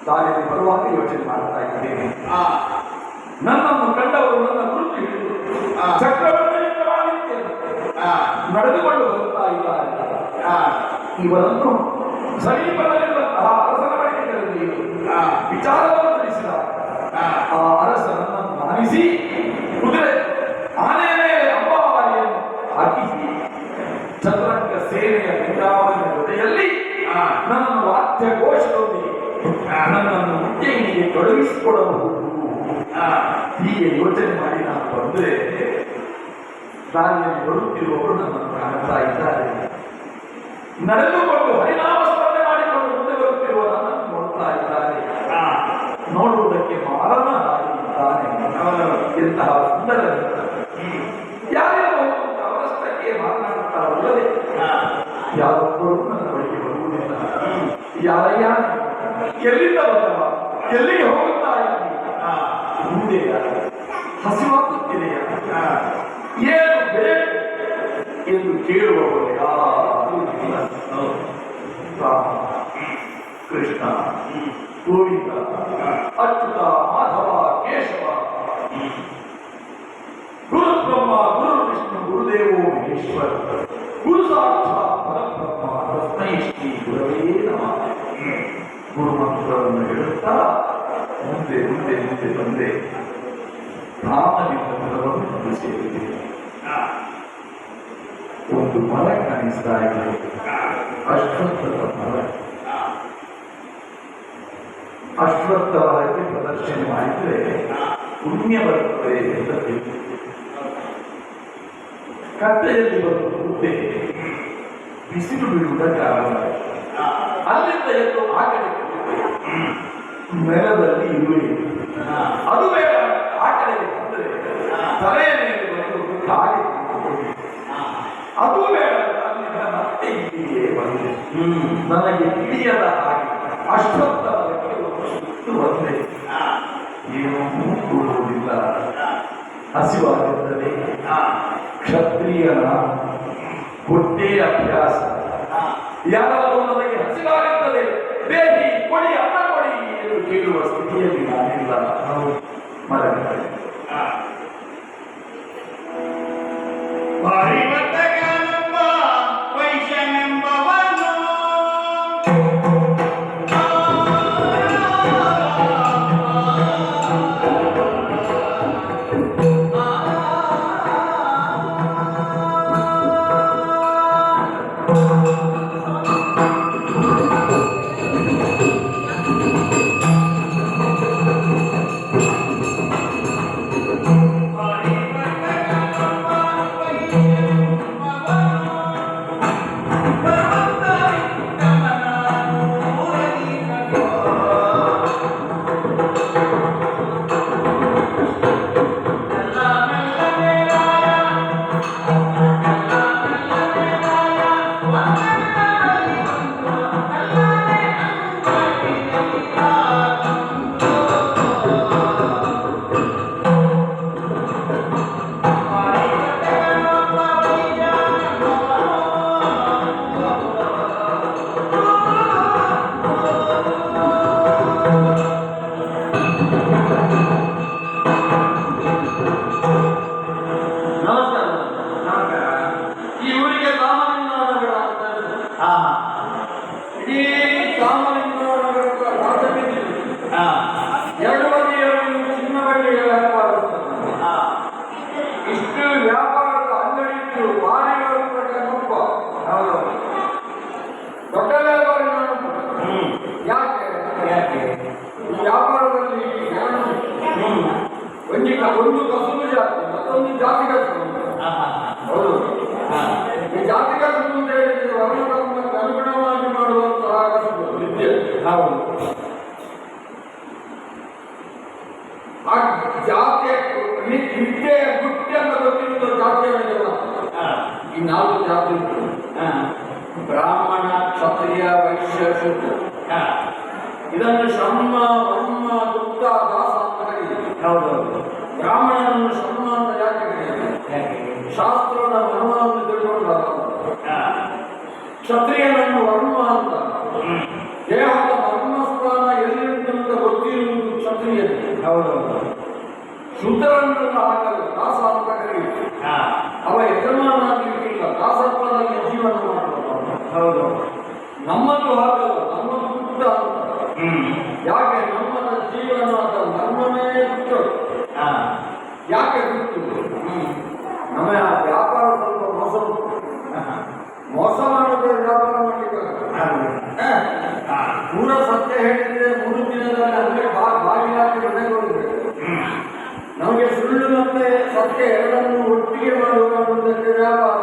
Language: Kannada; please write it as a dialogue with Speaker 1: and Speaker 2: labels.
Speaker 1: ದಾರಿಯಲ್ಲಿ ಬರುವಾಗ ಯೋಚನೆ ಮಾಡ್ತಾ ಇದ್ದೇನೆ. ನನ್ನನ್ನು ಕಂಡವರು ನನ್ನ ಗುರುತು ಹಿಡಿದು ಚಕ್ರವರ್ತಿಯಿಂದ ನಡೆದುಕೊಂಡು ಬರ್ತಾ ಇದ್ದಾರೆ. ಇವರನ್ನು ಸಮೀಪದಲ್ಲಿರುವಂತಹ ಅರಸನ ಬಳಿಗೆ ಕರೆದು ವಿಚಾರವನ್ನು ತಿಳಿಸಿದ್ದಾರೆ. ಆ ಅರಸನನ್ನು ಮಾನಿಸಿ ಕುದುರೆ ಆನೆಯ ಮೇಲೆ ಅಂಬಾರಿಯನ್ನು ಹಾಕಿಸಿ ಚತುರಂಗ ಸೇನೆಯ ಲಿಂಗಾವಲಿನ ಜೊತೆಯಲ್ಲಿ ನನ್ನನ್ನು ವಾದ್ಯ ಘೋಷದೊಂದಿಗೆ ನನ್ನನ್ನು ಉಜ್ಜಯಿನಿಗೆ ತೊಡಗಿಸಿಕೊಡಬಹುದು. ಹೀಗೆ ಯೋಚನೆ ಮಾಡಿ ನಾನು ಬಂದರೆ ದಾರಿಯಲ್ಲಿ ಬರುತ್ತಿರುವವರು ನನ್ನನ್ನು ಕಾಣ್ತಾ ಇದ್ದಾರೆ. ನಡೆದುಕೊಂಡು ಹರಿನಾಮ ಸ್ಮರಣೆ ಮಾಡಿಕೊಂಡು ಮುಂದೆ ಬರುತ್ತಿರುವ ನನ್ನನ್ನು ನೋಡ್ತಾ ಇದ್ದಾರೆ. ನೋಡುವುದಕ್ಕೆ ಮಾರನಾಗಿದ್ದಾನೆ. ಎಂತಹ ಸುಂದರ ಯಾರೆಲ್ಲ ಅವರಷ್ಟಕ್ಕೆ ಮಾತನಾಡುತ್ತಾರಲ್ಲದೆ ಯಾರೊಬ್ಬರು ನನ್ನ ಬಳಿಗೆ ಬರುವುದಿಲ್ಲ. ಯಾರಯ್ಯ, ಎಲ್ಲಿಂದ ಬಂದವ, ಎಲ್ಲಿಗೆ ಹೋಗುತ್ತಾ ಇದ್ದೀನಿ, ಮುಂದೆಯ ಹಸಿವಾಗುತ್ತಿದೆಯ, ಏನು ಬೇಕು ಎಂದು ಕೇಳುವವರು ಯಾರೂ ಇಲ್ಲ. ರಾಮ, ಕೃಷ್ಣ, ಗೋವಿಂದ, ಅಚ್ಯುತ, ಮಾಧವ, ಕೇಶವ, ಗುರು ಬ್ರಹ್ಮ, ಗುರು ವಿಷ್ಣು, ಗುರುದೇವೋ ಮಹೇಶ್ವರ, ಗುರು ಸಾಕ್ಷಾತ್ ಪರಬ್ರಹ್ಮ, ತಸ್ಮೈ ಶ್ರೀ ಗುರವೇ ನಮಃ. ಗುರುಮಂತ್ರವನ್ನು ಹೇಳುತ್ತಾ ಮುಂದೆ ಮುಂದೆ ಮುಂದೆ ಬಂದೆ ರಾಮಲಿಂಗವನ್ನು ಸೇರಿದೆ. ಒಂದು ಮರ ಕಾಣಿಸ್ತಾ ಇದೆ, ಅಶ್ವತ್ಥದ ಮರ. ಅಶ್ವತ್ಥ ಮರಕ್ಕೆ ಪ್ರದರ್ಶನ ಮಾಡಿದ್ರೆ ಪುಣ್ಯ ಬರುತ್ತದೆ ಅಂತ ತಿಳಿದು ಕಟ್ಟೆಯಲ್ಲಿ ಬಂದು ಕೂತೆ ಬಿಸಿಲು ಬೀಳುವುದಕ್ಕೆ ಆರಂಭ. ಅಲ್ಲಿಂದ ಎದ್ದು ಆ ಕಡೆ ನೆಲದಲ್ಲಿ ಇರುವೆ, ಅದು ಬೇಡ. ಆ ಕಡೆಗೆ ಬಂದರೆ ತಲೆಯ ಮೇಲೆ ಬಂದು ಕಾಗೆ ಅದು ಬೇಡ. ಅಲ್ಲಿಂದ ಮತ್ತೆ ಇಲ್ಲಿಗೆ ಬಂದೆ. ನನಗೆ ತಿಳಿಯದ ಹಾಗೆ ಅಶ್ವತ್ಥವರಕ್ಕೆ ಒಂದು ಸುತ್ತು ಬಂದೆ. ಏನೂ ಕೂಡುವುದಿಲ್ಲ, ಹಸಿವಾಗುತ್ತದೆ. ಕ್ಷತ್ರಿಯನ ಹೊಟ್ಟೆ ಅಭ್ಯಾಸ. ಯಾರಾದರೂ ನನಗೆ ಹಸಿವಾಗುತ್ತದೆ, ಬೇಡಿ ಕೊಡಿ, ಅನ್ನ ಕೊಡಿ ಎಂದು ಕೇಳುವ ಸ್ಥಿತಿಯಲ್ಲಿ ನಾನಿಲ್ಲ. ಮರಳಿದೆ. ಒಂದು ಕಸುಬು ಜಾತಿ, ಮತ್ತೊಂದು ಜಾತಿ ಕಸುಬು. ಹೌದು, ಈ ಜಾತಿ ಕಸುಬು ಅಂತ ಹೇಳಿದ್ರೆ ವರ್ಣಧರ್ಮಕ್ಕೆ ಅನುಗುಣವಾಗಿ ಮಾಡುವಂತಹ ಕಸುಬು ವಿದ್ಯೆ. ಹೌದು, ಆ ಜಾತಿಯ ವಿದ್ಯೆಯ ಗುಟ್ಟನ್ನು ಗೊತ್ತಿರುವ ಜಾತಿಯ ಈ 4 ಜಾತಿ ಉಂಟು. ಬ್ರಾಹ್ಮಣ, ಕ್ಷತ್ರಿಯ, ವೈಶ್ಯ, ಶೂದ್ರ. ಇದನ್ನು ಶ್ರಮ, ವರ್ಮ, ಗುಪ್ತ, ದಾಸ ಅಂತ ಕರೀತಾರೆ. ಹೌದೌದು. ಬ್ರಾಹ್ಮಣನನ್ನು ಶ್ರಮ ಅಂತ ಯಾಕೆ ಕರೀತಾರೆ? ಶಾಸ್ತ್ರದ ವರ್ಮವನ್ನು ತಿಳ್ಕೊಂಡು. ಕ್ಷತ್ರಿಯನನ್ನು ವರ್ಮ ಅಂತ. ದೇಹದ ವರ್ಮಸ್ಥಾನ ಎಲ್ಲಿಂದ
Speaker 2: ಹೌದೌದು.
Speaker 1: ಶೂದ್ರನನ್ನು ಹಾಕಲು ದಾಸ ಅಂತ ಕರೀತಾರೆ.
Speaker 2: ಹಾ,
Speaker 1: ಅವ ಯಜಮಾನಾಗಲಿಕ್ಕಿಲ್ಲ, ದಾಸತ್ವದಲ್ಲಿ ಜೀವನ ಮಾಡುವ.
Speaker 2: ಹೌದು.
Speaker 1: ನಮ್ಮನ್ನು ಹಾಕಲ್ಲ, ನಮ್ಮನ್ನು ಪುಟ್ಟ ಅಂತ. ಯಾಕೆ ನಮ್ಮದ ಜೀವನ ಅಂತ ನಮ್ಮನ್ನೇ ಬಿಟ್ಟು
Speaker 2: ಹಾ,
Speaker 1: ಯಾಕೆ ಬಿಟ್ಟು ನಮ್ಮ ವ್ಯಾಪಾರ ಸ್ವಲ್ಪ ಮೋಸ ಮೋಸ ಮಾಡದೆ ವ್ಯಾಪಾರ ಮಾಡಲಿಕ್ಕೆ ಪೂರ ಸತ್ಯ ಹೇಳಿದ್ರೆ 3 ದಿನದಲ್ಲಿ ಅಂದ್ರೆ ಬಾಗಿಲಾಗಿ ಮನೆಗೆ ಹೋಗ್ಬೇಕು. ನಮಗೆ ಸುಳ್ಳು ಮತ್ತೆ ಸತ್ಯ ಎರಡನ್ನು ಒಟ್ಟಿಗೆ ಮಾಡುವುದಕ್ಕೆ ವ್ಯಾಪಾರ